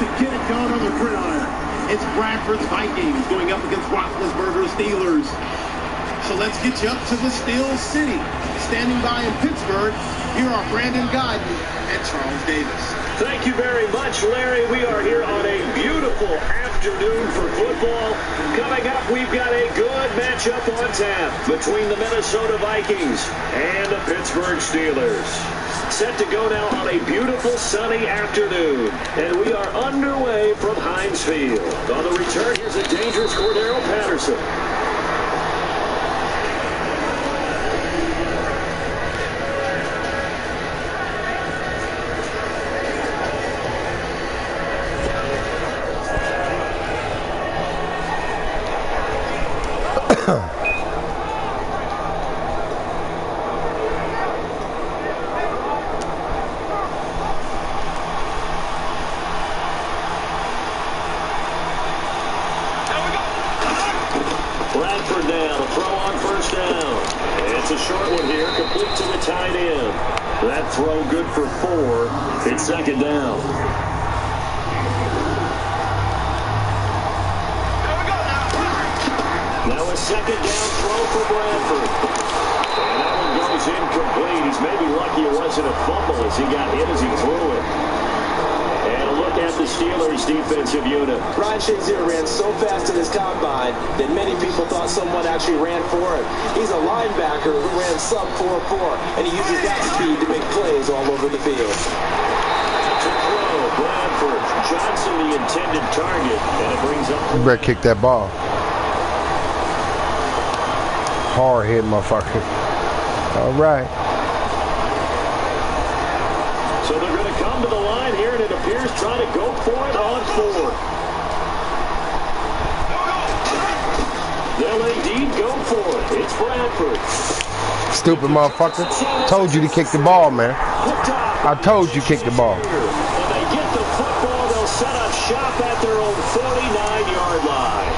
to get it done on the gridiron. It's Bradford's Vikings going up against Roethlisberger's Steelers. So let's get you up to the Steel City. Standing by in Pittsburgh, here are Brandon Guyton and Charles Davis. Thank you very much, Larry. We are here on a beautiful afternoon for football. Coming up, we've got a good matchup on tap between the Minnesota Vikings and the Pittsburgh Steelers. Set to go now on a beautiful sunny afternoon. And we are underway from Heinz Field. On the return, here's a dangerous Cordero Patterson. Bradford now to throw on first down. It's a short one here, complete to the tight end. That throw good for 4. It's second down. Now a second down throw for Bradford. And that one goes incomplete. He's maybe lucky it wasn't a fumble as he got hit as he threw it. And a look at the Steelers' defensive unit. Ryan Shazier ran so fast in his combine that many people thought someone actually ran for him. He's a linebacker who ran sub 4.4, and he uses that speed to make plays all over the field. To throw, Bradford. Johnson the intended target, and it brings up... You better kick that ball. Hard hit, motherfucker. All right. So they're going to come to the line here, and it appears trying to go for it on 4. They'll indeed go for it. It's Bradford. Stupid motherfucker. Told you to kick the ball, man. I told you kick the ball. When they get the football, they'll set up shop at their own 49-yard line.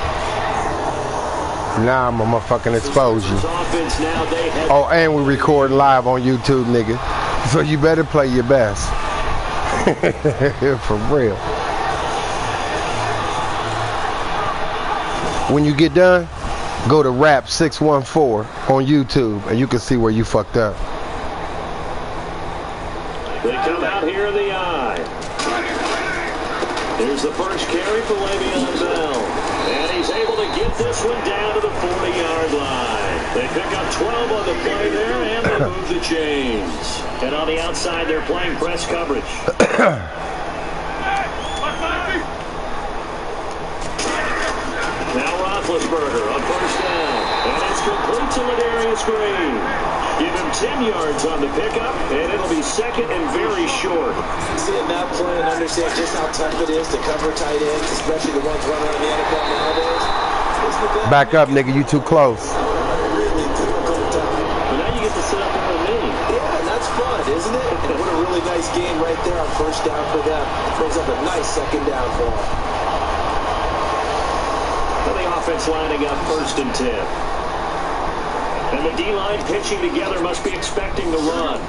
Nah, I'm gonna motherfucking expose you. Oh, and we record live on YouTube, nigga. So you better play your best. For real. When you get done, go to Rapp614 on YouTube and you can see where you fucked up. They come out here in the eye. Here's the first carry for Le'Veon Bell. And he's able to get this one down to the 40-yard line. They pick up 12 on the play there, and they move the chains. And on the outside, they're playing press coverage. Now Roethlisberger on first down. And it's complete to Ladarius Green. Give him 10 yards on the pickup, and it'll be second and very short. Seeing that play and understand just how tough it is to cover tight ends, especially the ones running on the NFL nowadays. Back up, nigga. You too close. Really difficult time. But now you get to sit up on the knee. Yeah, and that's fun, isn't it? And what a really nice game right there on first down for them. Brings up a nice second down for them. And the offense lining up first and 10. And the D-line pitching together must be expecting the run.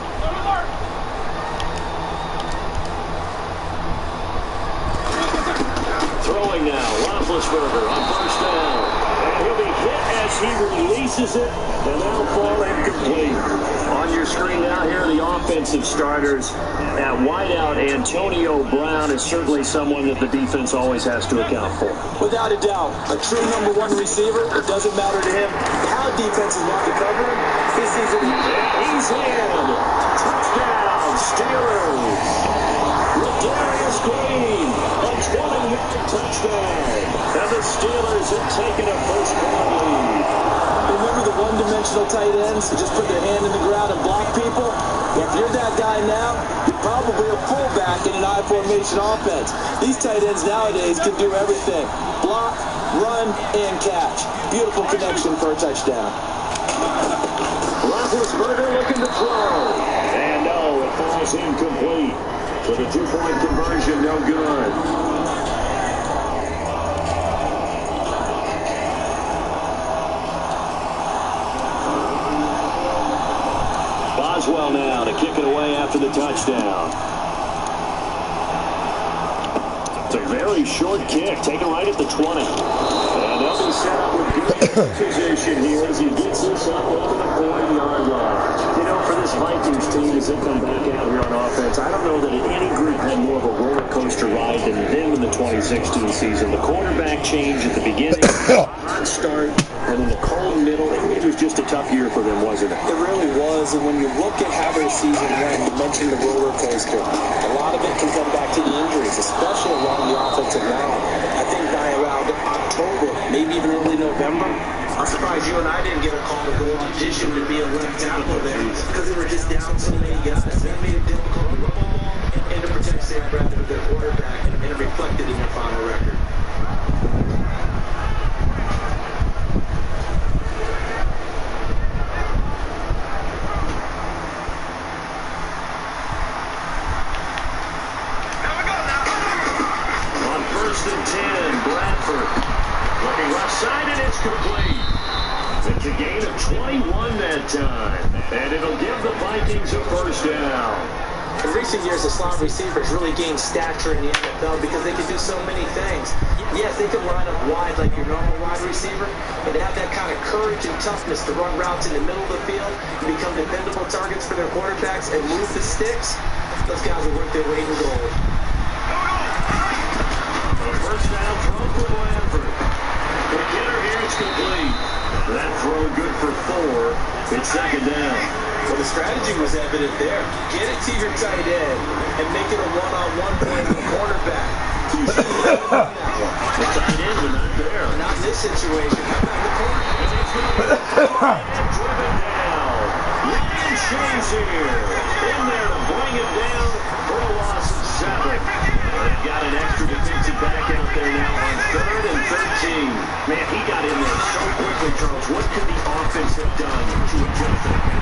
Throwing now, Roethlisberger on first down. And he'll be hit as he releases it, and that'll fall incomplete. On your screen now, here are the offensive starters. At wideout, Antonio Brown is certainly someone that the defense always has to account for. Without a doubt, a true #1 receiver. It doesn't matter to him how defenses want to cover him. This season, he's in. Touchdown, Steelers. Ladarius Green, a 20-yard touchdown. And the Steelers have taken a first-quarter lead. Remember the one-dimensional tight ends who just put their hand in the ground and block people? If you're that guy now, you're probably a fullback in an I-formation offense. These tight ends nowadays can do everything. Block, run, and catch. Beautiful connection for a touchdown. Roethlisberger looking to throw. And no, it falls incomplete. So the 2-point conversion, no good. Boswell now to kick it away after the touchdown. It's a very short kick, taken right at the 20. And they'll be set up with good position here as he gets this up over the 40-yard line. You know, for this Vikings team, as they come back out here on offense, I don't know that any group had more of a roller coaster ride than them in the 2016 season. The quarterback change at the beginning, hot start, and in the cold middle, it was just a tough year for them, wasn't it? It really was, and when you look at how their season went, you mentioned the roller coaster. A lot of it can come back to the injuries, especially along the offensive line. I think by around October, maybe even early November, I'm surprised you and I didn't get a call to go audition to be a left tackle there because they were just down so many guys. That made it difficult to run the ball and to protect Sam Bradford, their quarterback, and it reflected in their final record. On 1st and 10, Bradford looking left side, and it's complete. It's a gain of 21 that time, and it'll give the Vikings a first down. In recent years, the slot receivers really gained stature in the NFL because they can do so many things. Yes, they can line up wide like your normal wide receiver, but they have that kind of courage and toughness to run routes in the middle of the field and become dependable targets for their quarterbacks and move the sticks. Those guys will work their weight in gold. First down throw for Bradford. The getter here is complete. That throw good for 4. It's second down. Well, the strategy was evident there. Get it to your tight end and make it a one-on-one play with the cornerback. The tight end was not there. Not in this situation. How about the corner? And driven down. Ryan Shane's here. In there to bring it down for a loss of 7. They've got an extra defensive back out there now on 3rd and 13. Man, he got in there so quickly, Charles. What could the offense have done to adjust that?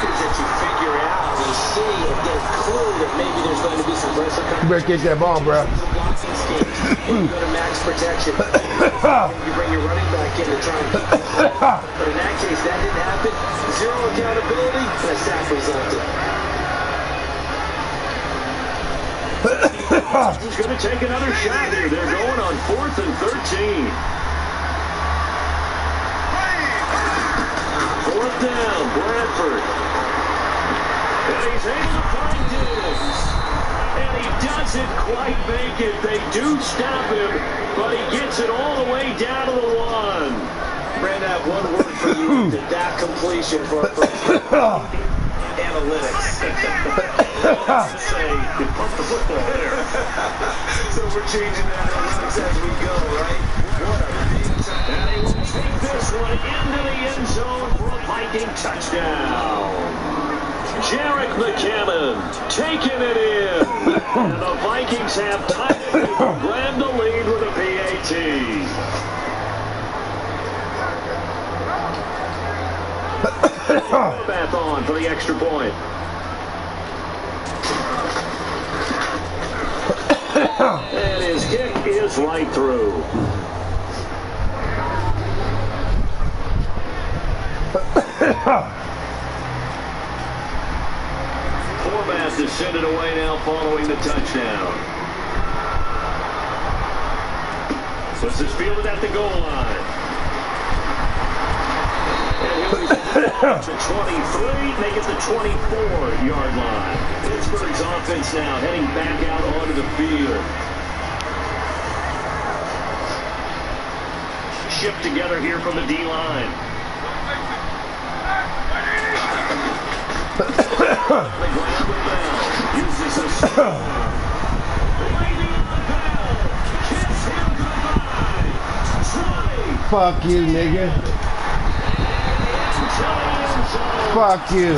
That you figure out and see and get a clue that maybe there's going to be some pressure coming. You better get that ball, bro. You go to max protection. You bring your running back in to try and keep it. But in that case, that didn't happen. Zero accountability, and a sack resulted. He's going to take another shot here. They're going on 4th and 13. 4th down, Bradford. And he's able to find Diggs. And he doesn't quite make it. They do stop him, but he gets it all the way down to the 1. Brand, I have one word for you. That completion for analytics. Say, you pumped the football there. So we're changing that analytics as we go, right? What a big time. And he will take this one into the end zone for a Viking touchdown. Jarek McCammon taking it in. And the Vikings have time to grab the lead with a PAT. Bath on for the extra point. And his kick is right through. Horvath is sent it away now following the touchdown. So this is fielded at the goal line. And to 23, make it the 24-yard line. Pittsburgh's offense now heading back out onto the field. Shipped together here from the D-line. Uses a kiss him goodbye. Fuck you, nigga. Fuck you. 75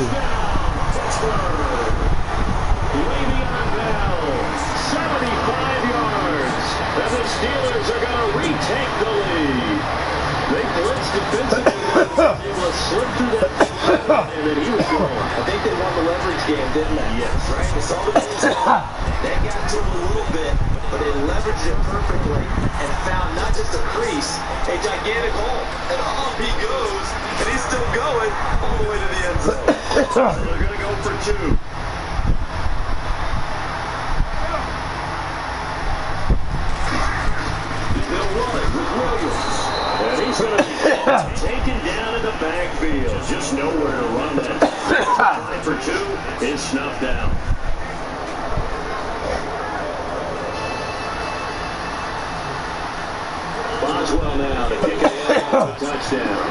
yards. And the Steelers are going to retake the lead. They blitzed defensively. He was slipped through that. And then he was gone. I think they won the leverage game, didn't they? Yes. Right? They saw the ball. They got to him a little bit, but they leveraged it perfectly and found not just a crease, a gigantic hole. And off he goes, and he's still going all the way to the end zone. They're going to go for 2. just nowhere to run that. Try for two is snuffed out. Boswell now to kick it in. Touchdown.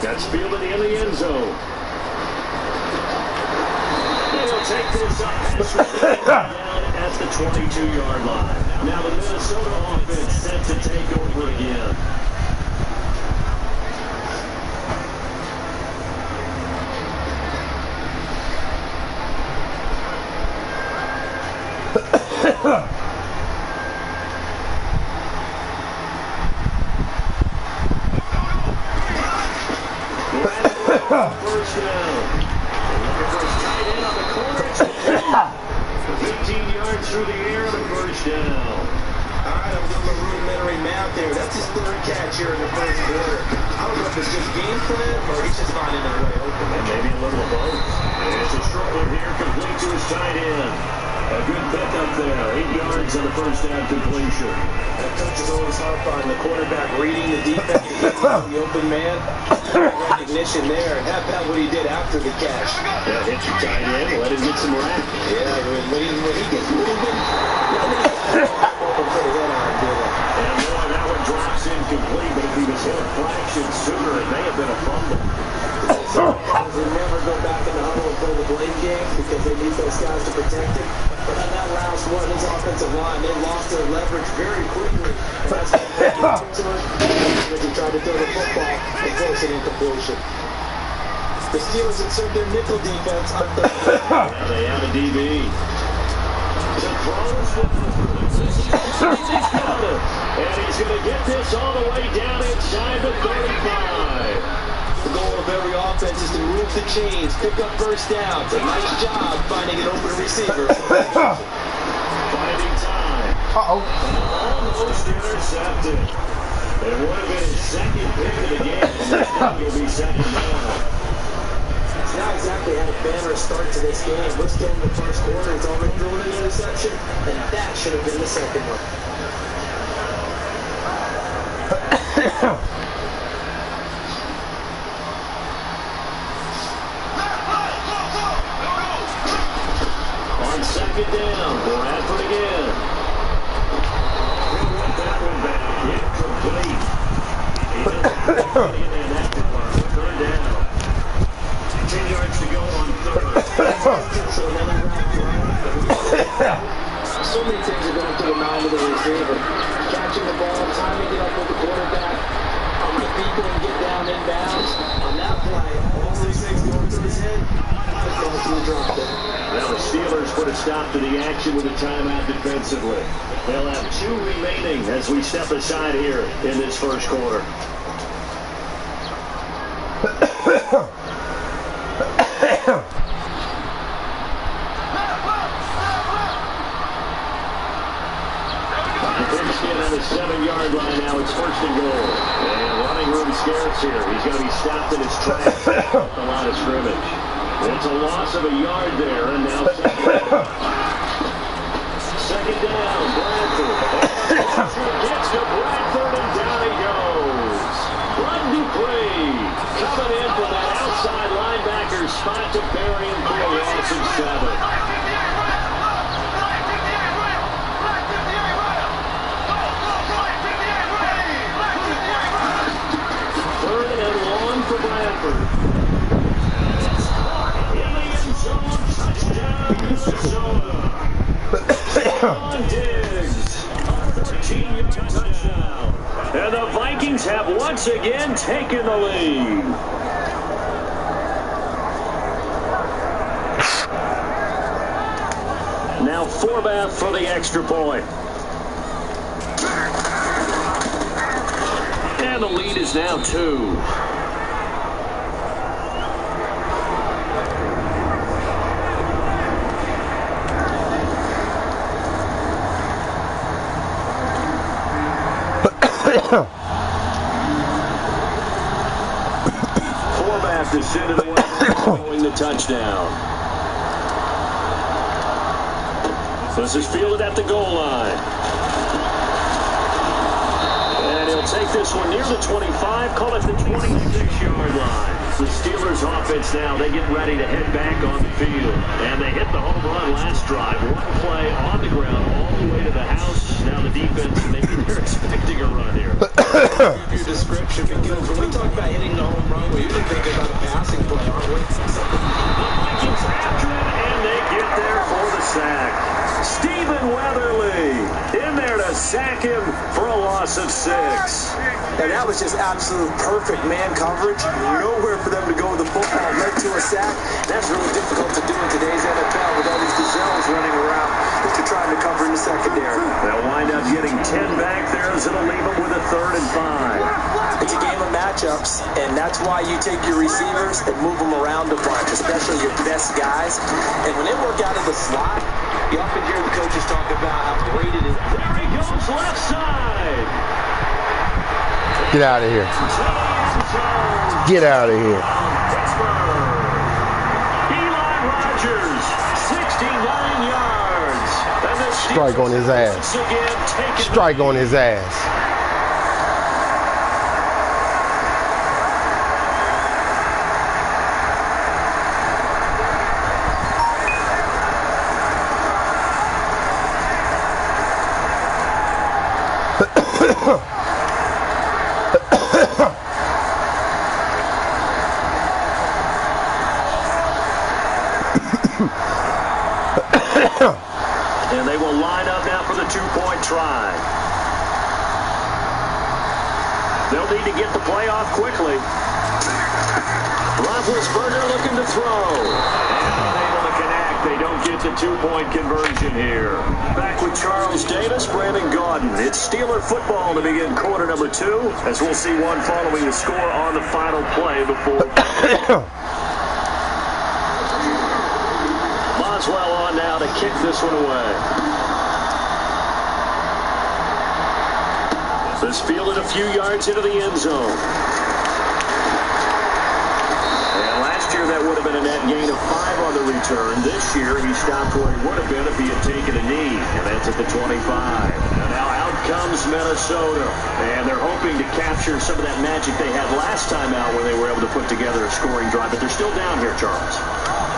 That's fielded in the end zone. He'll take this up down at the 22-yard line. Now the Minnesota offense set to take over again. First down. Tight end on the corner. 15 yards through the air and a first down. All right, I'm doing a rudimentary math there. That's his third catch here in the first quarter. I don't know if it's just game plan or he's just finding his way open. And maybe a little of both. It's a short one here, complete to his tight end. A good pickup there. 8 yards on the first down completion. That coach is always hard on the quarterback reading the defense, the open man. Recognition there. And how about what he did after the catch? Yeah, hit your tight end, let him get some rap. Yeah, when he gets moving, open for the head on him. And boy, that one drops incomplete, but if he was hit a fraction sooner, it may have been a fumble. They never go back in the huddle and play the blame game because they need those guys to protect him. But on that last one, his offensive line, they lost their leverage very quickly. And that's when they tried to throw the football and force an incompletion. The Steelers insert their nickel defense on third. They have a DB. And he's going to get this all the way down inside the 35. The goal of every offense is to move the chains, pick up first downs. A nice job finding an open receiver. Finding time. Almost intercepted. It would have been his second pick of the game. He'll be second down. It's not exactly had a banner start to this game. We're still in the first quarter. It's already thrown an interception, and that should have been the second one. On second down, Bradford again. He'll run that one back. Incomplete. He doesn't get in that one. Third down. 10 yards to go on third. So many things are going through the mind of the receiver. Catching the ball, timing it up with the quarterback. On my feet going get down inbounds. On that play, all these things going through his head. Now the Steelers put a stop to the action with a timeout defensively. They'll have 2 remaining as we step aside here in this first quarter. On the 7-yard line now, it's first and goal. And running room scarce here. He's going to be stopped in his tracks at the line of scrimmage. It's a loss of a yard there, and now second down, Bradford. Gets to Bradford, and down he goes. Run Dupree coming in from that outside linebacker spot to bury him for a loss of 7. And the Vikings have once again taken the lead. Now Forbath for the extra point. And the lead is now 2. Forbath is sent it away following the touchdown. This is fielded at the goal line. And he'll take this one near the 25, call it the 26-yard line. The Steelers offense now, they get ready to head back on the field. And they hit the home run last drive. One play on the ground all the way to the house. Now the defense, maybe they're expecting a run here. Your description, because when we talk about hitting the home run, we usually think about a passing play, aren't we? The Vikings after it, and they get there for the sack. Stephen Weatherly in there to sack him for a loss of 6. And that was just absolute perfect man coverage. Nowhere for them to go with the football. Led to a sack. That's really difficult to do in today's NFL with all these gazelles running around that you're trying to cover in the secondary. They'll wind up getting 10 back there as it'll leave them with a 3rd and 5. It's a game of matchups, and that's why you take your receivers and move them around a bunch, especially your best guys. And when they work out of the slot, you often hear the coaches talk about how great it is. There he goes, left side. Get out of here. Get out of here. Eli Rogers, 69 yards. And the Strike on his ass. Strike on his ass. And they will line up now for the 2-point try. They'll need to get the play off quickly. Roethlisberger looking to throw. And unable to connect. They don't get the 2-point conversion here. Back with Charles Davis, Brandon Gaudin. It's Steeler football to begin quarter number 2, as we'll see one following the score on the final play before. Boswell on now to kick this one away. This fielded a few yards into the end zone. And last year that would have been a net gain of 5 on the return. This year he stopped where he would have been if he had taken a knee. And that's at the 25. And now out comes Minnesota. And they're hoping to capture some of that magic they had last time out when they were able to put together a scoring drive. But they're still down here, Charles.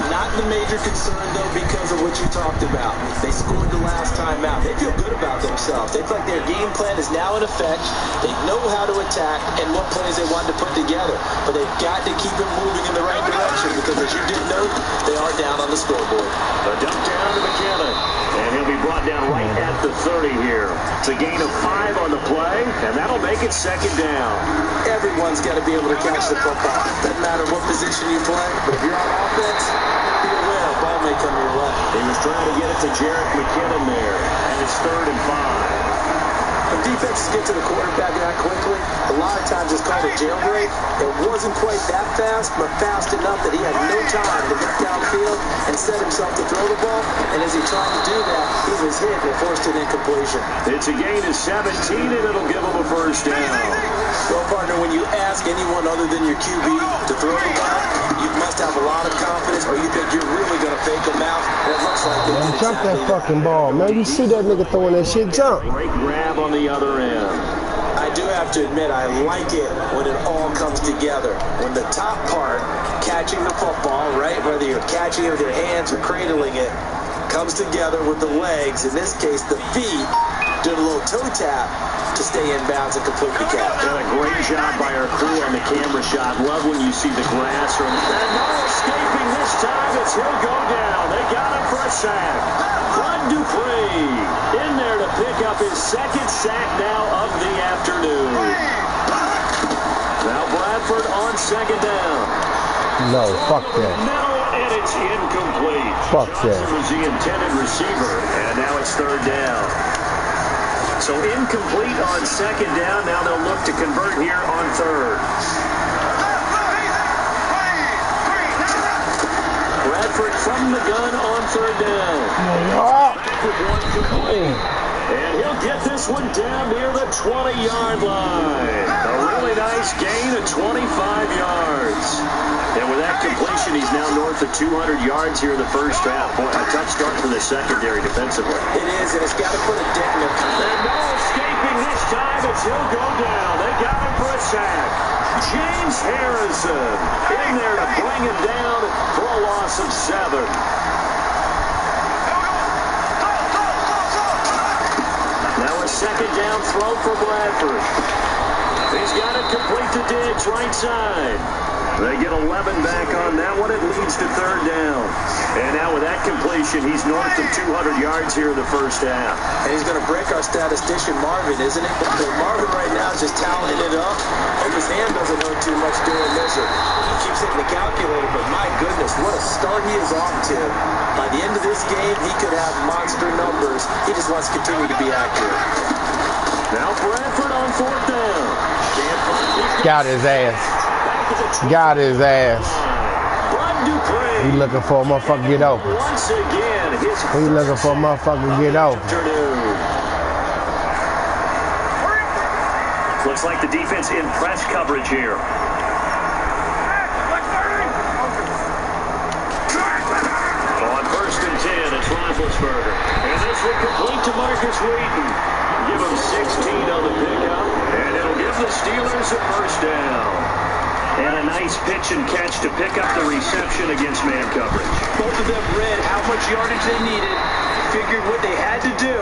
Not the major concern, though, because of what you talked about. They scored the last time out. They feel good about themselves. They feel like their game plan is now in effect. They know how to attack and what plays they want to put together. But they've got to keep it moving in the right direction because, as you did note, they are down on the scoreboard. A dump down to McKinnon. And he'll be brought down right at the 30 here. It's a gain of 5 on the play, and that'll make it 2nd down. Everyone's got to be able to catch the football. Doesn't matter what position you play, but if you're on offense, be aware, ball may come your way. He was trying to get it to Jerick McKinnon there, and it's 3rd and 5. When defenses get to the quarterback that quickly, a lot of times it's called a jailbreak. It wasn't quite that fast, but fast enough that he had no time to get downfield and set himself to throw the ball. And as he tried to do that, he was hit and forced an incompletion. It's a gain of 17, and it'll give him a 1st down. Well, partner, when you ask anyone other than your QB to throw the ball, you must have a lot of confidence, or you think you're really going to fake them out. And it looks like they did Jump exactly that fucking ball, man. You see that nigga throwing that shit, jump. Great grab on the other end. I do have to admit, I like it when it all comes together. When the top part, catching the football, right, whether you're catching it with your hands or cradling it, comes together with the legs, in this case the feet, doing a little toe tap to stay in bounds and complete the catch. Done a great job by our crew on the camera shot. Love when you see the grass. And no escaping this time as he'll go down. They got him for a sack. Bud Dupree in there to pick up his 2nd sack now of the afternoon. Now Bradford on 2nd down. No, fuck that. No, and it's incomplete. Fuck that. Johnson was the intended receiver, and now it's 3rd down. So incomplete on 2nd down. Now they'll look to convert here on 3rd. Bradford from the gun on 3rd down. Oh. And he'll get this one down near the 20-yard line. A really nice gain of 25 yards. And with that completion, he's now north of 200 yards here in the first half. Boy, a tough start for the secondary defensively. It is, and it's got to put a dent in it. And no escaping this time as he'll go down. They got him for a sack. James Harrison in there to bring him down for a loss of 7. Now a second down throw for Bradford. He's got it complete to Diggs, right side. They get 11 back on that one. It leads to third down. And now with that completion, he's north of 200 yards here in the first half. And he's going to break our statistician Marvin, isn't it? But Marvin right now is just tallying it up. And his hand doesn't hurt too much doing this. He keeps hitting the calculator, but my goodness, what a start he is off to. By the end of this game, he could have monster numbers. He just wants to continue to be accurate. Now Bradford on fourth down. Got his ass. Got his ass. He looking for a motherfucker to get open. Once again, he looking for a motherfucker to get open. Looks like the defense in press coverage here. On 1st and 10, it's Roethlisberger. And this will complete to Marcus Wheaton. Give him 16 on the pickup. And it'll give the Steelers a first down. And a nice pitch and catch to pick up the reception against man coverage. Both of them read how much yardage they needed, figured what they had to do,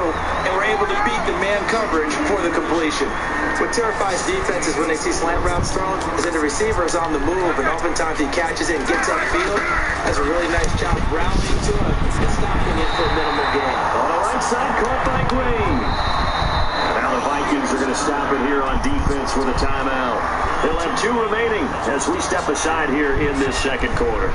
and were able to beat the man coverage for the completion. What terrifies defenses when they see slant routes thrown is that the receiver is on the move, and oftentimes he catches it and gets upfield. Does a really nice job rallying to him and stopping it for a minimal gain. On the right side, caught by Green. Now the Vikings are going to stop it here on defense with a timeout. They'll have 2 remaining as we step aside here in this second quarter.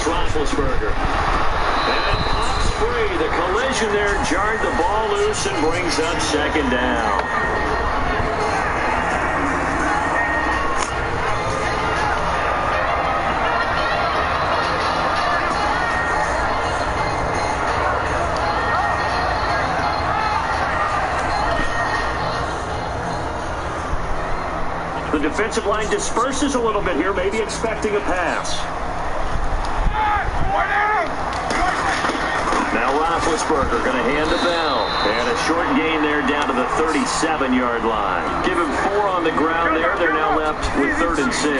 Roethlisberger. And it pops free. The collision there jarred the ball loose and brings up second down. The defensive line disperses a little bit here, maybe expecting a pass. Now Roethlisberger going to hand the bell. And a short gain there down to the 37-yard line. Give him 4 on the ground there. They're now left with 3rd and 6.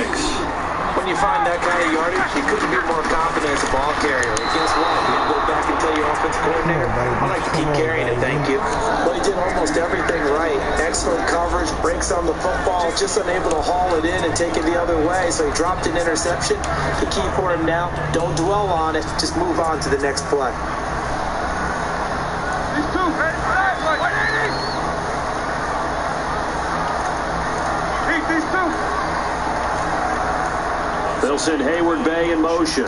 When you find that kind of yardage, you couldn't be more confident as a ball carrier. And guess what? You go back and tell your offensive coordinator, I like to keep carrying it, thank you. But he did almost everything right. Excellent coverage, breaks on the football, just unable to haul it in and take it the other way. So he dropped an interception. The key for him now, don't dwell on it. Just move on to the next play. They'll send Hayward Bay in motion.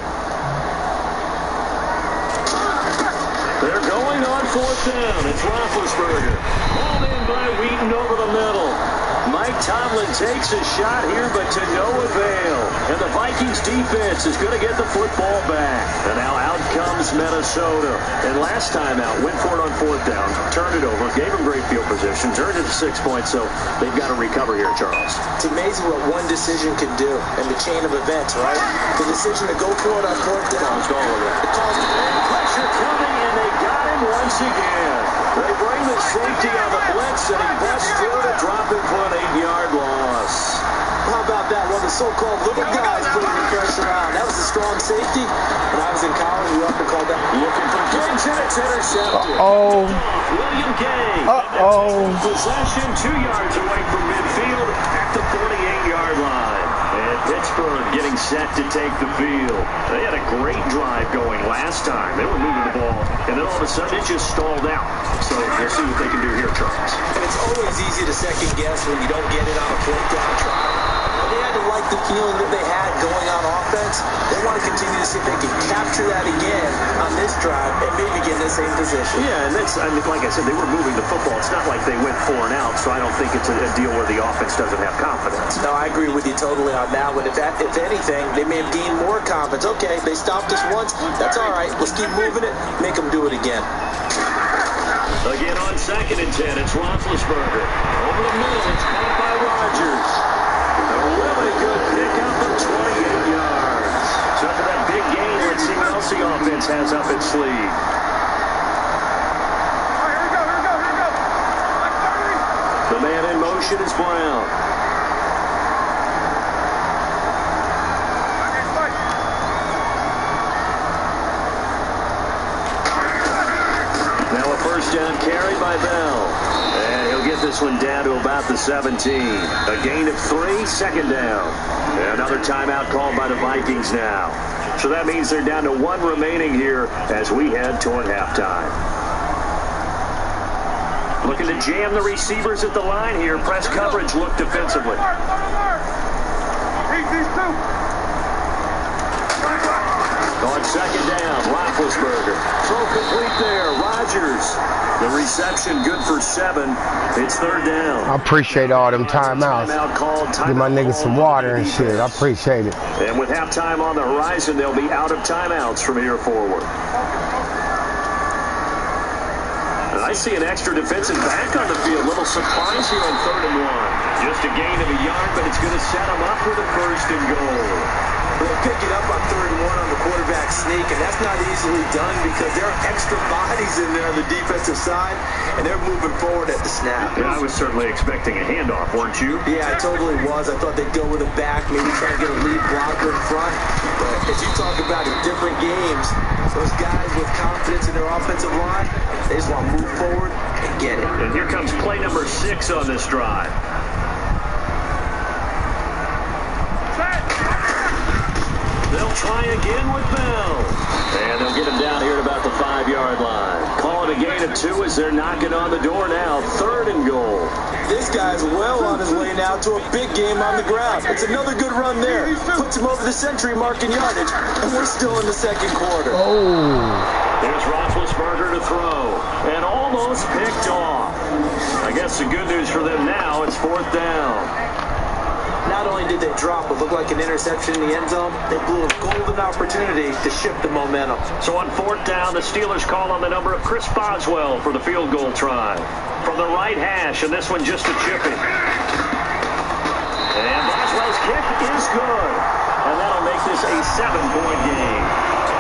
They're going on 4th down. It's Roethlisberger. Ball in by Wheaton over the middle. Mike Tomlin takes a shot here, but to no avail. And the Vikings defense is going to get the football back. And now out comes Minnesota. And last time out, went for it on 4th down, turned it over, gave them great field position, turned it to 6 points, so they've got to recover here, Charles. It's amazing what one decision can do in the chain of events, right? The decision to go for it on 4th down. Caused all of that. Pressure coming, and they got him once again. They bring the safety on the blitz, and he busts through to drop him for an 8-yard loss. How about that? Well, the so-called little guys putting the pressure on. That was a strong safety. When I was in college, we often called that looking for Diggs, and it's intercepted. William Gay. Possession 2 yards away from midfield at the 48-yard line. And Pittsburgh getting set to take the field. They had a great drive going last time. They were moving the ball, and then all all of a sudden it just stalled out. So we'll see what they can do here, Charles. It's always easy to second guess when you don't get it on a fourth down try. But they had to like the feeling that they had going on offense. They want to continue to see if they can capture that again on this drive and maybe get in the same position. Yeah, and that's, I mean, like I said, they were moving the football. It's not like they went 4 and out, so I don't think it's a deal where the offense doesn't have confidence. No, I agree with you totally on that one. If anything, they may have gained more confidence. Okay, they stopped us once. That's all right. Let's keep moving it. Make them do it again. Again on 2nd and 10, it's Roethlisberger. Over the middle, it's caught by Rodgers. A really good pickup of 28 yards. So for that big game, let's see what else the offense has up its sleeve. The man in motion is Brown. Now a first down carry by Bell. And he'll get this one down to about the 17. A gain of 3, 2nd down. And another timeout called by the Vikings now. So that means they're down to 1 remaining here as we head toward halftime. Looking to jam the receivers at the line here. Press coverage look defensively. On 2nd down, Roethlisberger. Throw complete there. Rodgers. The reception good for 7. It's 3rd down. I appreciate all them timeouts. Give my niggas some water and shit. I appreciate it. And with halftime on the horizon, they'll be out of timeouts from here forward. And I see an extra defensive back on the field. A little surprise here on 3rd and 1. Just a gain of a yard, but it's going to set them up with a 1st and goal. They'll pick it up on 3rd and 1 on the quarterback sneak, and that's not easily done because there are extra bodies in there on the defensive side, and they're moving forward at the snap. Yeah, I was certainly expecting a handoff, weren't you? Yeah, I totally was. I thought they'd go with a back, maybe try to get a lead blocker in front. But as you talk about in different games, those guys with confidence in their offensive line, they just want to move forward and get it. And here comes play number 6 on this drive. They'll try again with Bell. And they'll get him down here at about the 5-yard line. Call it a gain of 2 as they're knocking on the door now. 3rd and goal. This guy's well on his way now to a big game on the ground. It's another good run there. Puts him over the century mark in yardage. And we're still in the 2nd quarter. Oh. There's Roethlisberger to throw. And almost picked off. I guess the good news for them now, it's 4th down. Not only did they drop what looked like an interception in the end zone, they blew a golden opportunity to shift the momentum. So on 4th down, the Steelers call on the number of Chris Boswell for the field goal try. From the right hash, and this one just a chipping. And Boswell's kick is good. And that'll make this a 7-point game.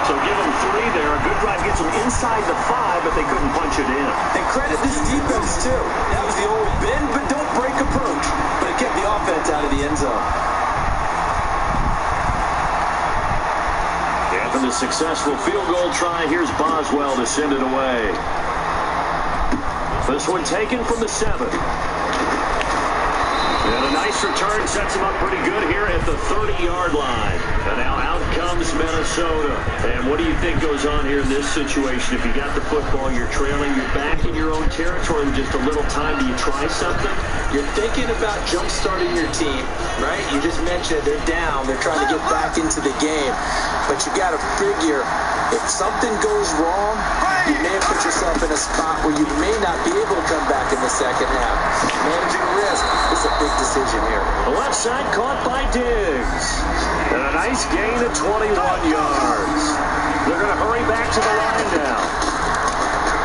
So give them 3 there. A good drive gets them inside the 5, but they couldn't punch it in. And credit this defense, too. That was the old bend, but don't break approach. But it kept the offense out of the end zone. After the successful field goal try, here's Boswell to send it away. This one taken from the 7. And a nice return sets him up pretty good here at the 30-yard line. And now out comes Minnesota. And what do you think goes on here in this situation? If you got the football, you're trailing, you're back in your own territory with just a little time. Do you try something? You're thinking about jump-starting your team, right? You just mentioned they're down. They're trying to get back into the game. But you got to figure if something goes wrong, you may have put yourself in a spot where you may not be able to come back in the second half. Managing risk is a big decision here. The left side caught by Diggs. And a nice gain of 21 yards. They're going to hurry back to the line now.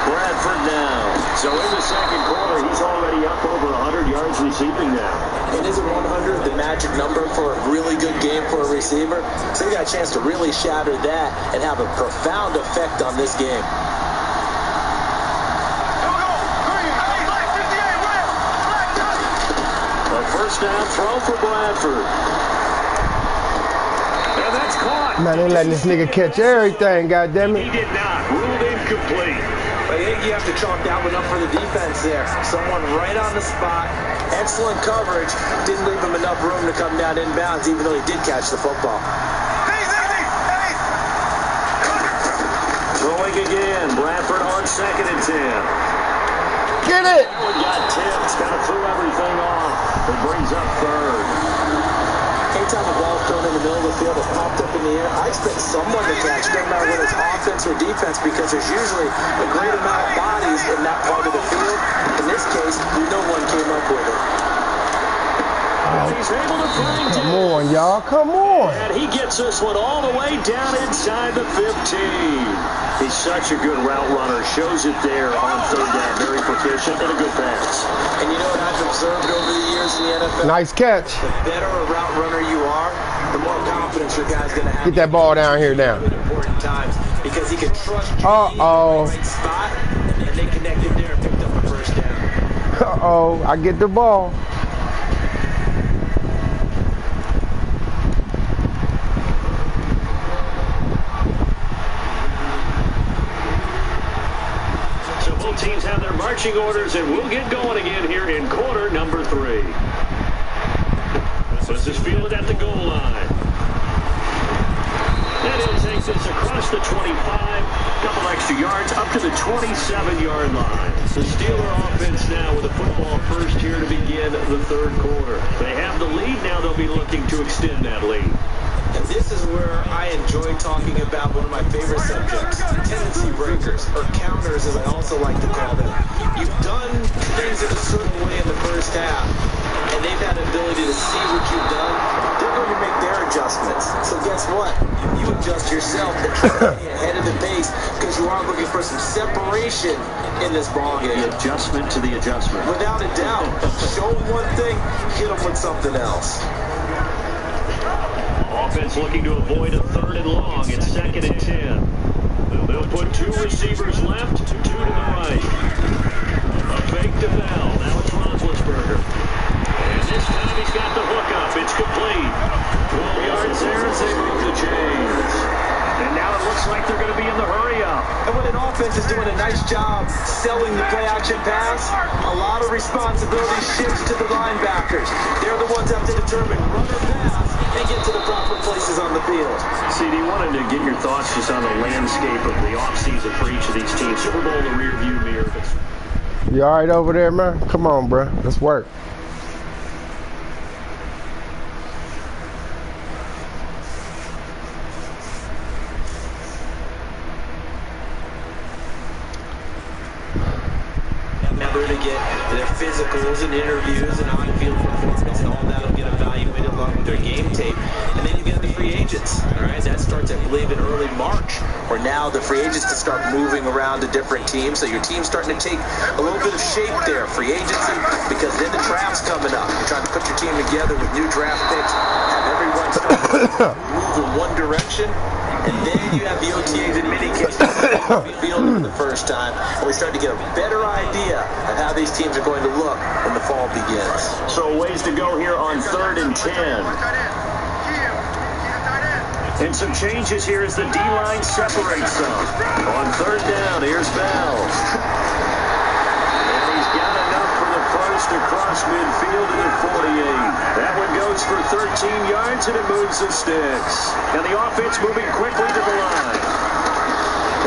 Bradford now. So in the 2nd quarter, he's already up over 100 yards receiving now. And isn't 100 the magic number for a really good game for a receiver? So you got a chance to really shatter that and have a profound effect on this game. A first down throw for Bradford. And that's caught. Man, they letting this nigga catch everything, goddammit. He did not. Ruled incomplete. I think you have to chalk that one up for the defense there. Someone right on the spot. Excellent coverage. Didn't leave him enough room to come down inbounds, even though he did catch the football. Throwing again. Bradford on on 2nd and 10. Get it! We got tipped, kind of threw everything off. It brings up 3rd. Anytime a ball's thrown in the middle of the field, it's popped up in the air, I expect someone to catch, no matter whether it's offense or defense, because there's usually a great amount of bodies in that part of the field. In this case, no one came up with it. He's able to bring it. Come on, y'all. Come on. And he gets this one all the way down inside the 15. He's such a good route runner. Shows it there on 3rd down. Very proficient and a good pass. And you know what I've observed over the years in the NFL? Nice catch. The better a route runner you are, the more confidence your guy's going to have. Get that ball down here now. At important times, because he can trust you in the right spot, and they connected there and picked up a 1st down. Uh-oh. I get the ball. Teams have their marching orders, and we'll get going again here in quarter number 3. This is fielded at the goal line. And he'll take this across the 25, couple extra yards, up to the 27-yard line. The Steeler offense now with a football first here to begin the 3rd quarter. They have the lead, now they'll be looking to extend that lead. And this is where I enjoy talking about one of my favorite subjects, tendency breakers, or counters as I also like to call them. You've done things in a certain way in the first half, and they've had the ability to see what you've done. They're going to make their adjustments. So guess what? You adjust yourself and try to be ahead of the pace, because you are looking for some separation in this ballgame. The adjustment to the adjustment. Without a doubt. Show them one thing, hit them with something else. Offense looking to avoid a 3rd and long. It's 2nd and 10. They'll put 2 receivers left, 2 to the right. A fake to Bell. Now it's Roethlisberger. And this time he's got the hook up. It's complete. 12 yards there as they move the chains. And now it looks like they're going to be in the hurry up. And when an offense is doing a nice job selling the play-action pass, a lot of responsibility shifts to the linebackers. They're the ones that have to determine run or pass and get to the proper places on the field. CD, wanted to get your thoughts just on the landscape of the offseason for each of these teams. Super Bowl, the rear view mirror. You all right over there, man? Come on, bro. Let's work. Now they're going to get their physicals and interviews and on-field performance, and all that will get evaluated along with their game tape. And then you get the free agents. All right, that starts, I believe, in early March, where now the free agents to start moving around to different teams. So your team's starting to take a little bit of shape there, free agency, because then the draft's coming up. You're trying to put your team together with new draft picks, have everyone start to move in one direction. And then you have the OTAs in many cases field for the first time, and we start to get a better idea of how these teams are going to look when the fall begins. So ways to go here on 3rd and 10. And some changes here as the D-line separates some. On 3rd down, here's Bell. And he's got enough for the first across midfield to the 48. That one goes for 13 yards, and it moves the sticks. And the offense moving quickly to the line.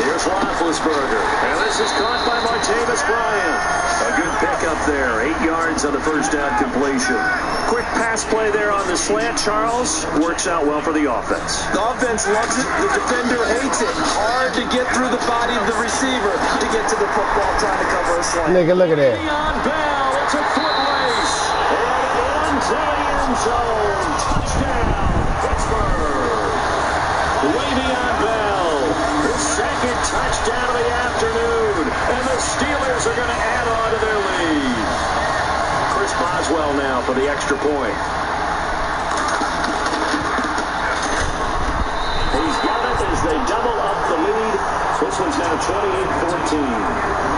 Here's Roethlisberger. And this is caught by Martavis Bryant. A good pickup there. 8 yards on the first down completion. Quick pass play there on the slant. Charles works out well for the offense. The offense loves it. The defender hates it. Hard to get through the body of the receiver to get to the football trying to cover a slant. Nigga, look at that. On Bell. It's a foot race. And it runs in the end zone. Touchdown, Pittsburgh. Way beyond Bell. His 2nd touchdown of the afternoon. And the Steelers are going to add on to their lead. Chris Boswell now for the extra point. He's got it as they double up the lead. This one's now 28-14.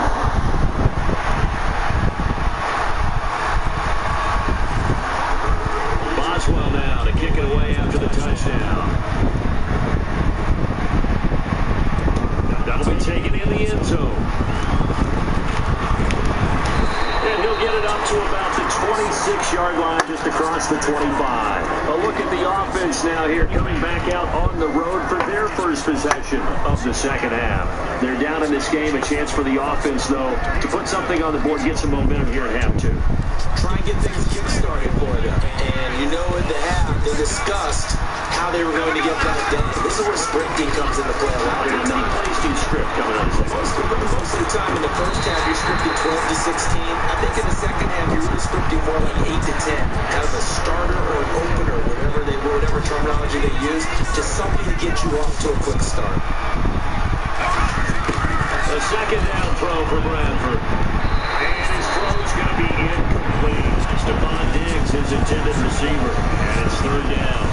Boswell now to kick it away after the touchdown. That'll be taken in the end zone. And he'll get it up to about the 26-yard line, just across the 25. A look at the offense now here, coming back out on the road for their first possession of the second half. They're down in this game. A chance for the offense, though, to put something on the board, get some momentum here at half two. Try and get things kick-started for them. And you know in the half, they discussed how they were going to get that done. This is where sprinting comes into play a lot. How many plays do you script coming out of the second? Most of the time in the first half, you're scripting 12 to 16. I think in the second half, you're really scripting more like 8 to 10. Kind of a starter or an opener, whatever terminology they use. Just something to get you off to a quick start. A second down throw for Bradford. And his throw's going to be incomplete. Stephon Diggs, his intended receiver. And it's third down.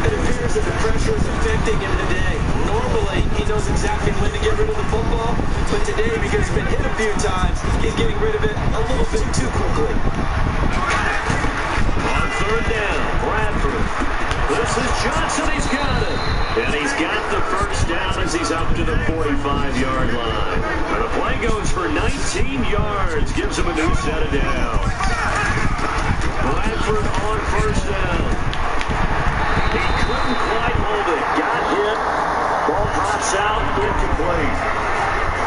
It appears that the pressure is affecting him today. Normally, he knows exactly when to get rid of the football. But today, because he's been hit a few times, he's getting rid of it a little bit too quickly. On third down, Bradford. This is Johnson. He's got it. And he's got the first down as he's up to the 45-yard line. And the play goes for 19 yards. Gives him a new set of downs. Bradford on first down. He couldn't quite hold it. Got hit. Ball drops out. Incomplete.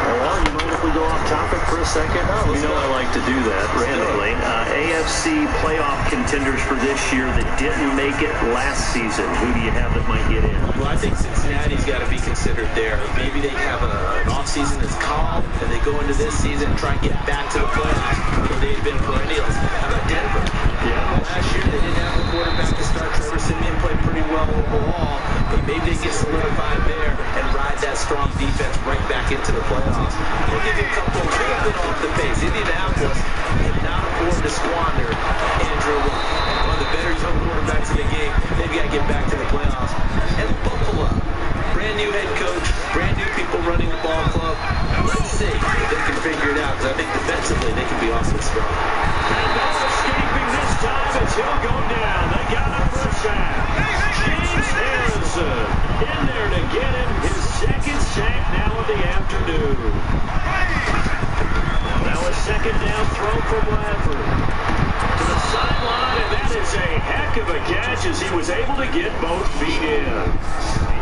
Well, you mind if we go off topic for a second? You know I like to do that randomly. AFC playoff contenders for this year that didn't make it last season. Who do you have that might get in? Well, I think Cincinnati's got to be considered there. Maybe they have an offseason that's calm, and they go into this season and try and get back to the playoffs where they've been perennials. How about Denver? Yeah. Last year they didn't have a quarterback to start. Trevor Siemian played pretty well overall, but maybe they get solidified there and ride that strong defense right back into the playoffs. We'll give you a couple a little bit off the pace. Indianapolis cannot afford to squander Andrew Luck, one of the better young quarterbacks in the game. They've got to get back to the playoffs. And Buffalo, brand new head coach, brand new people running the ball club. Let's see if they can figure it out, because I think defensively they can be awesome strong. And no escaping this time as he'll go down. They got him for a sack. James Harrison in there to get him his second sack now of the afternoon. Now a second down throw for Bradford. To the sideline, and that is a heck of a catch as he was able to get both feet in.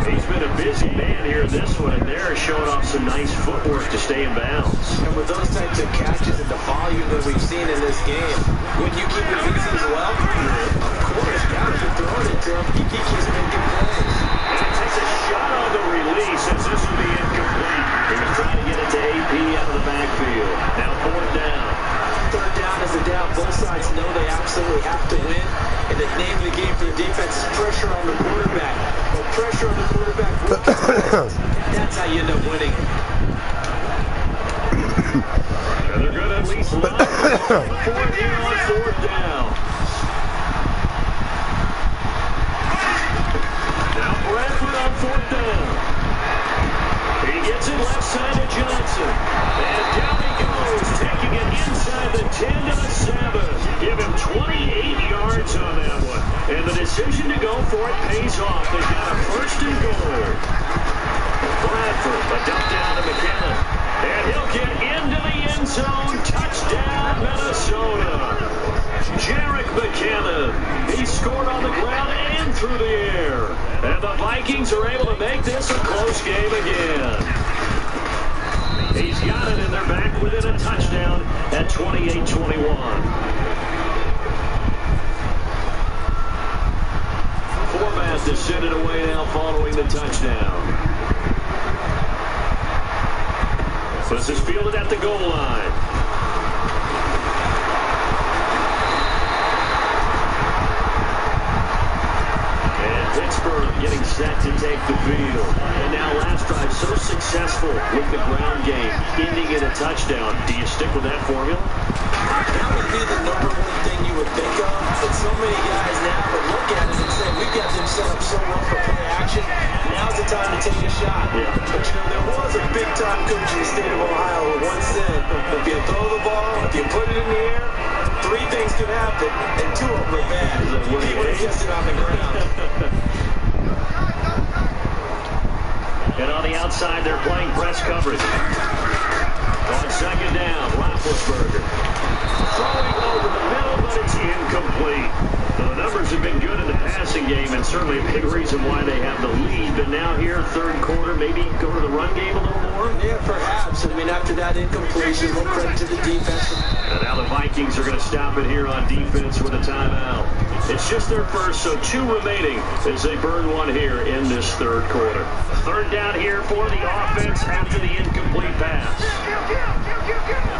He's been a busy man here in this one, and they're showing off some nice footwork to stay in bounds. And with those types of catches and the volume that we've seen in this game, when you keep it busy as well, of course, got to keep throwing it to him. He keeps making plays. And he takes a shot on the release as this will be incomplete. He was trying to get it to AP out of the backfield. Now fourth down. Third down is a down. Both sides know they absolutely have to win. And the name of the game for the defense is pressure on the quarterback. Well, pressure on the quarterback, that's how you end up winning. And they're going to at least line before here on fourth down. Now Bradford on fourth down. He gets it left side to Johnson. And down he goes, taking it inside the 10 to the 7. Give him 28 yards on that one. And the decision to go for it pays off. They've got a first and goal. Bradford, a dump down to McKenna. And he'll get into the end zone. Touchdown, Minnesota. Jarek McKenna. He scored on the ground and through the air. And the Vikings are able to make this a close game again. He's got it, and they're back within a touchdown at 28-21. Forbath to send it away now following the touchdown. This is fielded at the goal line. And Pittsburgh getting set to take the field. And now last drive so successful with the ground game, ending in a touchdown. Do you stick with that formula? That would be the number one thing you would think of. But so many guys now would look at it and say, we've got them set up so well for play action. Now's the time to take a shot. Yeah. But you know, there was a big-time coach in the state of Ohio who once said, if you throw the ball, if you put it in the air, 3 things can happen, and 2 of them are bad. He would have kissed it on the ground. And on the outside, they're playing press coverage. On second down, Rapp614's. Throwing over incomplete. The numbers have been good in the passing game, and certainly a big reason why they have the lead. But now here, third quarter, maybe go to the run game a little more? Yeah, perhaps. I mean, after that incompletion, more credit to the defense. And now the Vikings are going to stop it here on defense with a timeout. It's just their first, so 2 remaining as they burn one here in this third quarter. Third down here for the offense after the incomplete pass.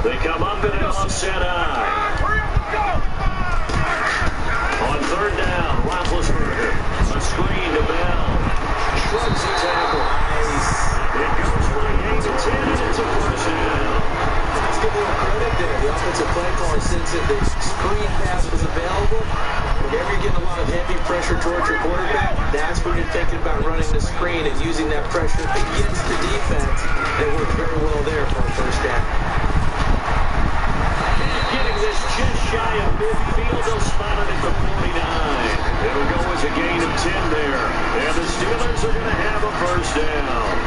They come up in an offset eye. On third down, Roethlisberger. A screen to Bell. Shrugs the tackle. It goes for a gain of 10, and it's a first down. Let's give a little credit there. The offensive play caller, since the screen pass was available, whenever you're getting a lot of heavy pressure towards your quarterback, that's when you're thinking about running the screen and using that pressure against the defense. It worked very well there for a first down. Getting this just shy of midfield, they'll spot it at the 49. It'll go as a gain of 10 there. And the Steelers are going to have a first down.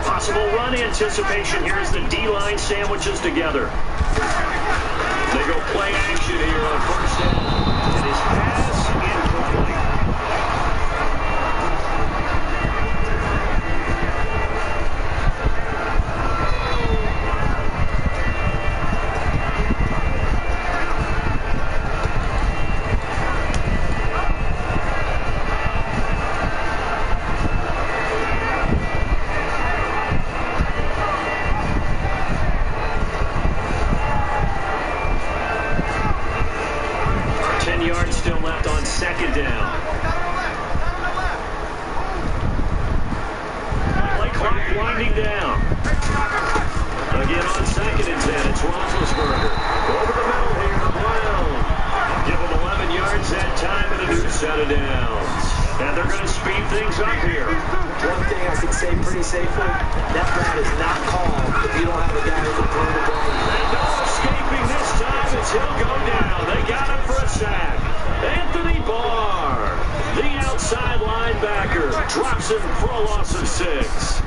Possible run anticipation here as the D-line sandwiches together. They go play action here on first down. And his pass incomplete. Second down. Play clock winding down. Again on second and 10. It's Roethlisberger. Over the middle here to Brown. Give him 11 yards that time and a new set of downs. And they're going to speed things up here. One thing I can say pretty safely, that route is not called if you don't have a guy who can throw the ball. And no escaping this time as he'll go down. They got him for a sack. Anthony Barr, the outside linebacker, drops him for a loss of 6.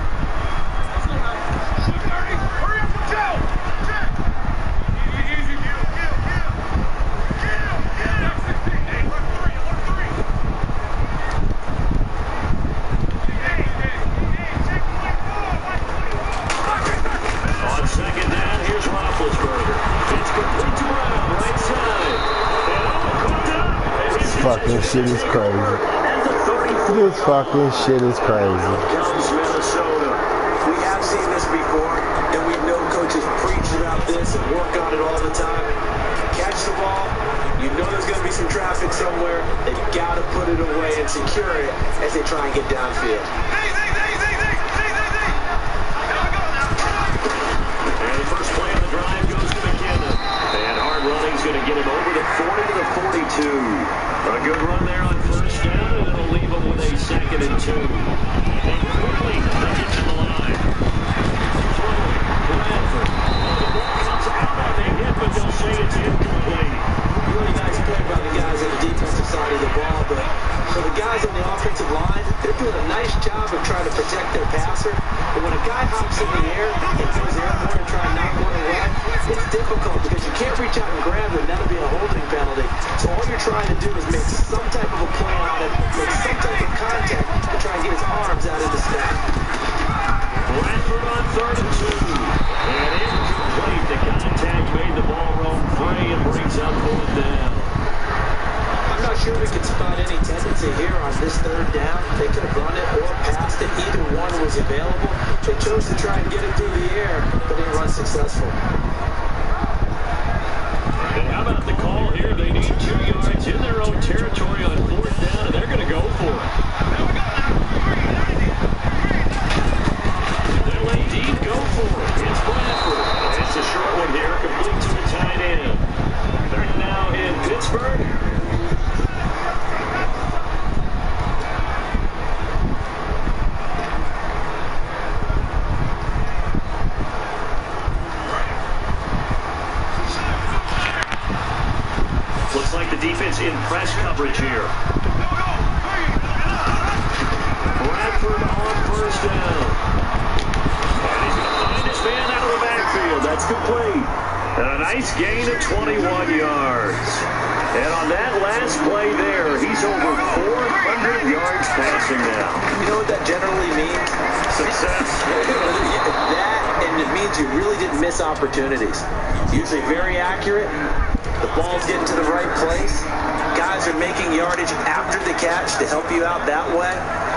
On second down, here's Roethlisberger. It's complete to Brown, right side. Fucking shit is crazy. This fucking shit is crazy. Minnesota. We have seen this before, and we know coaches preach about this and work on it all the time. Catch the ball, you know there's going to be some traffic somewhere. They've got to put it away and secure it as they try and get downfield. And the first play of the drive goes to McKinnon. And hard running's going to get him over the 40 to the 42. A good run there on first down, and it'll leave him with a second and 2. And quickly, they get to the line. Throwing, Bradford. The ball comes out on the hit, but they'll say it's incomplete. Really nice play by the guys on the defensive side of the ball, but for the guys on the offensive line, they're doing a nice job of trying to protect their passer. But when a guy hops in the air and goes airborne and try and knock one away, it's difficult because you can't reach out and grab it, and that'll be a holding penalty. So all you're trying to do is make some type of a play on it, make some type of contact to try and get his arms out of the snap. Bradford on third and 2. And incomplete. The contact made the ball roam free and brings up fourth down. I'm not sure we can spot any tendency here on this third down. They could have run it or passed it. Either one was available. They chose to try and get it through the air, but didn't run successful. And how about the call here? They need 2 yards in their own territory on fourth down, and they're going to go for it. They'll indeed go for it. It's Bradford. That's a short one here, complete to the tight end. They're now in Pittsburgh. Looks like the defense in press coverage here. Bradford on first down. And he's going to find his man out of the backfield. That's complete. And a nice gain of 21 yards. And on that last play there, he's over 400 yards passing now. You know what that generally means? Success. That, and it means you really didn't miss opportunities. Usually very accurate. The ball's getting to the right place. Guys are making yardage after the catch to help you out that way.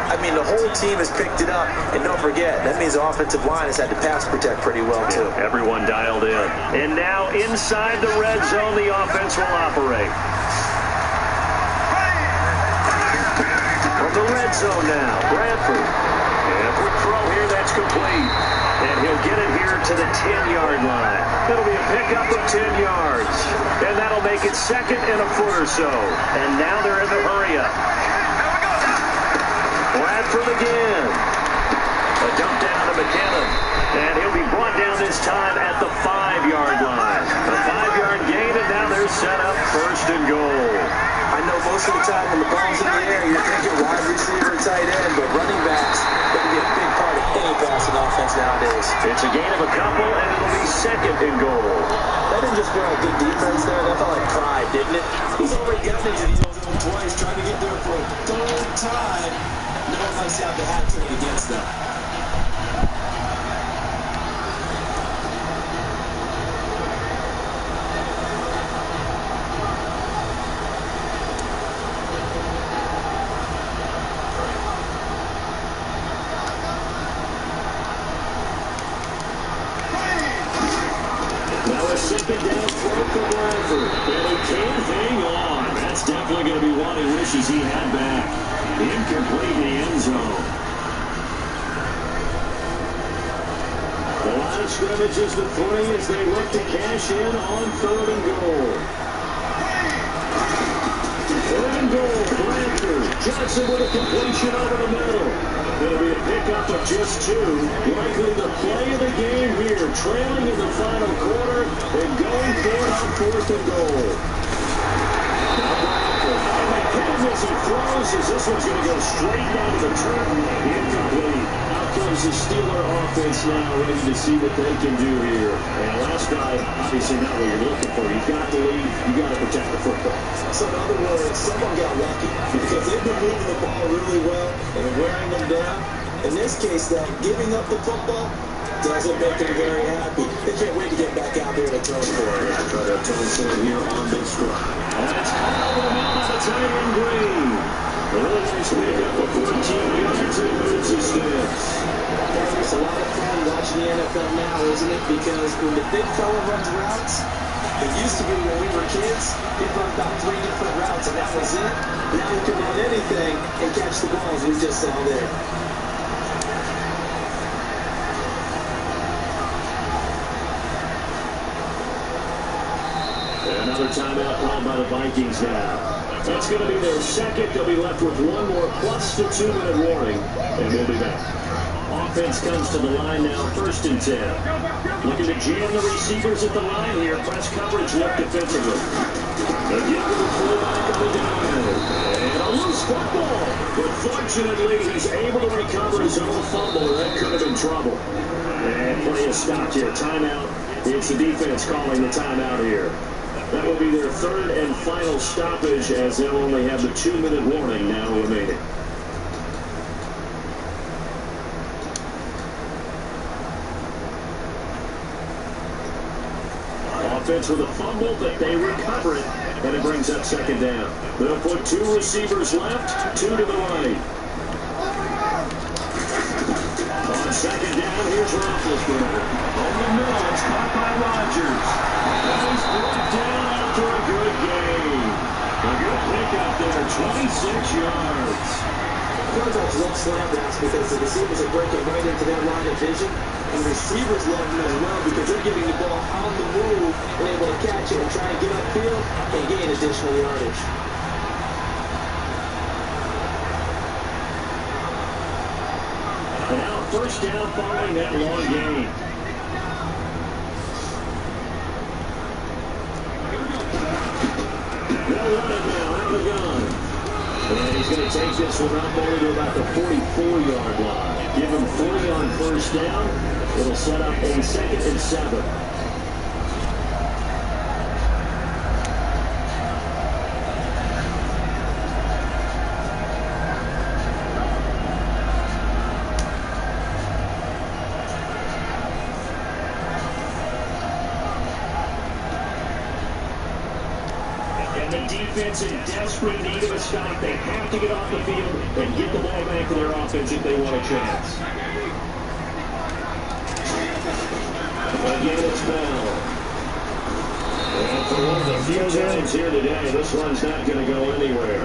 I mean, the whole team has picked it up. And don't forget, that means the offensive line has had to pass protect pretty well, too. Everyone dialed in. And now inside the red zone, the offense will operate. From the red zone now, Bradford. And a quick throw here, that's complete. And he'll get it here to the 10-yard line. It'll be a pickup of 10 yards. And that'll make it second and a foot or so. And now they're in the hurry-up. Bradford again. A dump down to McKinnon. And he'll be brought down this time at the 5-yard line. A 5-yard gain, and now they're set up first and goal. I know most of the time when the ball's in the air, you're thinking wide receiver and tight end, but running backs, that can be a big part of any passing offense nowadays. It's a gain of a couple, and it'll be second and goal. That didn't just feel like good defense there. That felt like pride, didn't it? He's already gotten into these own twice, trying to get there for a third time. No one likes to have the hat trick against them. Second down throw for Bradford. And he can't hang on. That's definitely going to be one he wishes he had back. Incomplete in the end zone. The line of scrimmage is the 3 as they look to cash in on third and goal. Third and goal, Bradford. Johnson with a completion over the middle. It'll be a pickup of just 2. Likely the play of the game here. Trailing in the final quarter and going for it on fourth and goal. Now Bradford. And McKinnon as he throws as this one's going to go straight down to the turf. Incomplete. Out comes the Steeler offense now, ready to see what they can do here. And last guy, obviously not what you're looking for. You've got to lead. You've got to protect the football. So in other words, someone got lucky because they've been moving the ball really well and wearing them down. In this case, though, giving up the football doesn't make them very happy. They can't wait to get back out there to turn for it. Try to turn for it here on this drive. And that's caught over the middle by the tight end Green. The really nice pickup of 14 yards and moves his steps. It's a lot of fun watching the NFL now, isn't it? Because when the big fella runs routes, it used to be when we were kids, he'd run about 3 different routes, and that was it. Now we can run anything and catch the balls we just saw there. Another timeout called by the Vikings now. That's going to be their second. They'll be left with one more plus the 2-minute warning, and we'll be back. Offense comes to the line now, first and 10. Looking to jam the receivers at the line here. Press coverage look defensively. Again with the fullback on the down. And a loose football. But fortunately, he's able to recover his own fumble. That could have been trouble. And play is stopped here. Timeout. It's the defense calling the timeout here. That will be their third and final stoppage as they'll only have the 2-minute warning now remaining. Offense with a fumble, but they recover it, and it brings up second down. They'll put 2 receivers left, 2 to the right. On second down, here's Rapp614. Over the middle, it's caught by Rodgers. And he's brought down after a good gain. A good pickup there, 26 yards. Quarterbacks love slant routes because the receivers are breaking right into their line of vision. And receivers love them as well because they're getting the ball on the move and able to catch it and try and get upfield and gain additional yardage. And now first down following that long gain. They'll run it now out of the gun. And he's going to take this one up only to about the 44-yard line. Give him 3 on first down. It'll set up a 2nd and 7. Defense in desperate need of a stop. They have to get off the field and get the ball back to their offense if they want a chance. Again, it's Bell. And for one of the few times here today, this one's not going to go anywhere.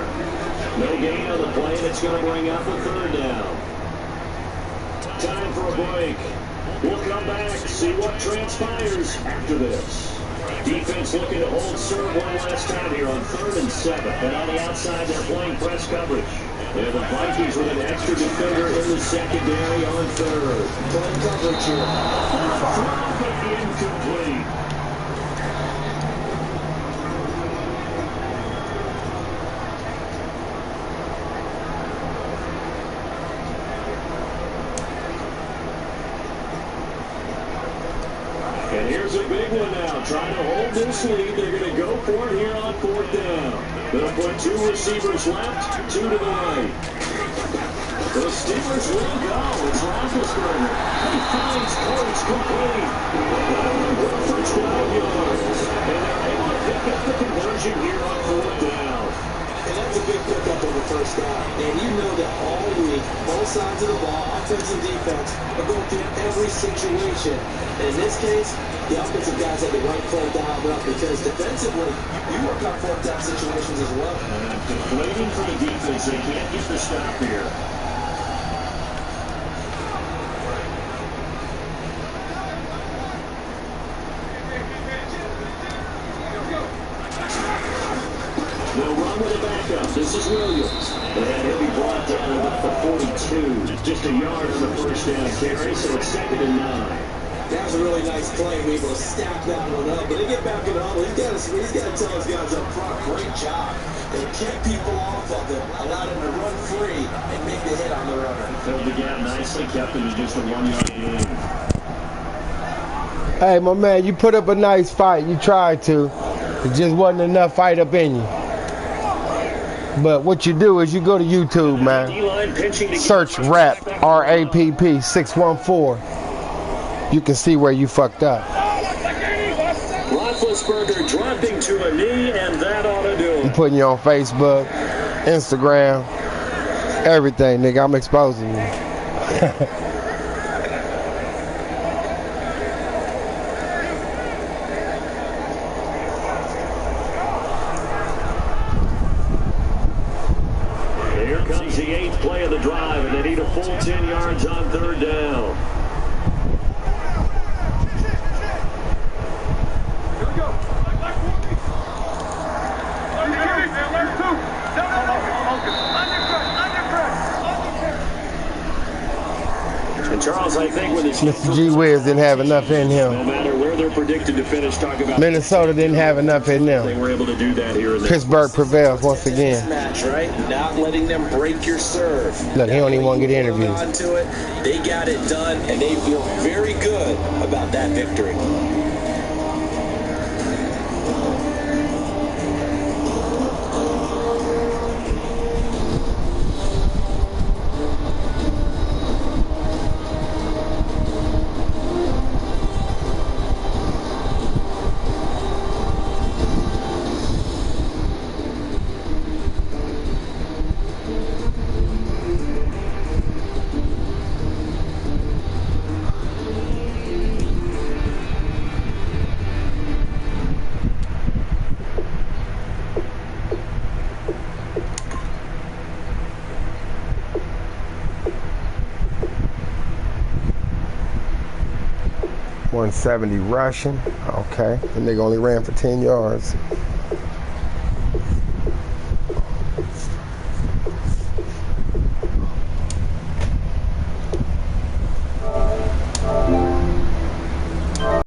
No gain on the play, and it's going to bring up a 3rd down. Time for a break. We'll come back, see what transpires after this. Defense looking to hold serve one last time here on 3rd and 7. And on the outside, they're playing press coverage. And the Vikings with an extra defender in the secondary on 3rd. Playing coverage here. Throw incomplete. And here's a big one now. Trying to hold this lead. They're going to go for it here on 4th down. They'll put 2 receivers left, 2 to the right. The Steelers will go. It's Rapp614. He finds Coach complete. For 12 yards. And they're able to pick up the conversion here on 4th down. And that's a big pickup on the first down. And you know that all week, both sides of the ball, offense and defense, are going through every situation. And in this case, the offensive guys had the right play dialed up because defensively, you work on 4th down situations as well. Waiting for the defense. They can't get the stop here. They'll run with a backup. This is Williams. And he'll be brought down at about the 42. Just a yard on the first down carry, so it's 2nd and 9. That was a really nice play. We were able to stack that one up. But they get back in the huddle. He's got to tell his guys up front, great job. They kept people off of him, allowed him to run free and make the hit on the runner. Filled the gap nicely, kept him to just a 1-yard gain. Hey, my man, you put up a nice fight. You tried to. It just wasn't enough fight up in you. But what you do is you go to YouTube, man. Search Rapp, R-A-P-P 614. You can see where you fucked up. Roethlisberger dropping to a knee, and that ought to do it. I'm putting you on Facebook, Instagram, everything, nigga. I'm exposing you. Here comes the 8th play of the drive, and they need a full 10 yards on 3rd down. And Charles, I think with his Mr. G Wiz didn't have enough in him. No matter where they're predicted to finish, talk about Minnesota didn't have enough in them. They were able to do that here. Pittsburgh prevails once again. Match, right? Not letting them break your serve. Look, he don't even want to get interviewed. Onto it. They got it done, and they feel very good about that victory. .170 rushing. Okay. The nigga only ran for 10 yards.